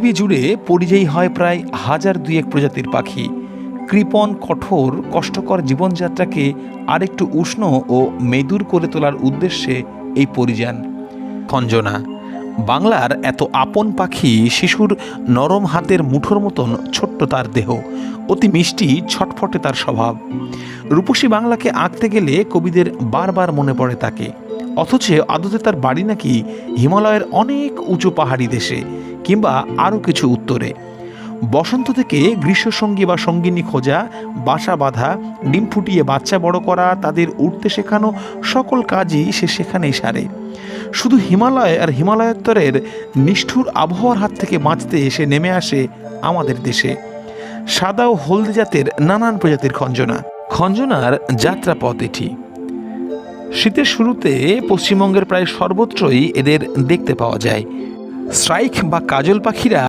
পৃথিবী জুড়ে পরিযায়ী হয় প্রায় 1000-2 প্রজাতির পাখি। কৃপণ, কঠোর, কষ্টকর জীবনযাত্রাকে আরেকটু উষ্ণ ও মেদুর করে তোলার উদ্দেশ্যে এই পরিযান। খঞ্জনা, বাংলার এত আপন পাখি, শিশুর নরম হাতের মুঠোর মতন ছোট্ট তার দেহ, অতি মিষ্টি, ছটফটে তার স্বভাব। রূপসী বাংলাকে আঁকতে গেলে কবিদের বারবার মনে পড়ে তাকে, অথচ আদতে তার বাড়ি নাকি হিমালয়ের অনেক উঁচু পাহাড়ি দেশে, কিংবা আরও কিছু উত্তরে। বসন্ত থেকে গ্রীষ্মসঙ্গী বা সঙ্গিনী খোঁজা, বাসা বাঁধা, ডিম ফুটিয়ে বাচ্চা বড় করা, তাদের উঠতে শেখানো, সকল কাজই সে সেখানেই সারে। শুধু হিমালয় আর হিমালয়োত্তরের নিষ্ঠুর আবহাওয়ার হাত থেকে বাঁচতে এসে নেমে আসে আমাদের দেশে। সাদা ও হলদে জাতের নানান প্রজাতির খঞ্জনা। খঞ্জনার যাত্রাপথ এটি। শীতের শুরুতে পশ্চিমবঙ্গের প্রায় সর্বত্রই এদের দেখতে পাওয়া যায়। স্ট্রাইক বা কাজল পাখিরা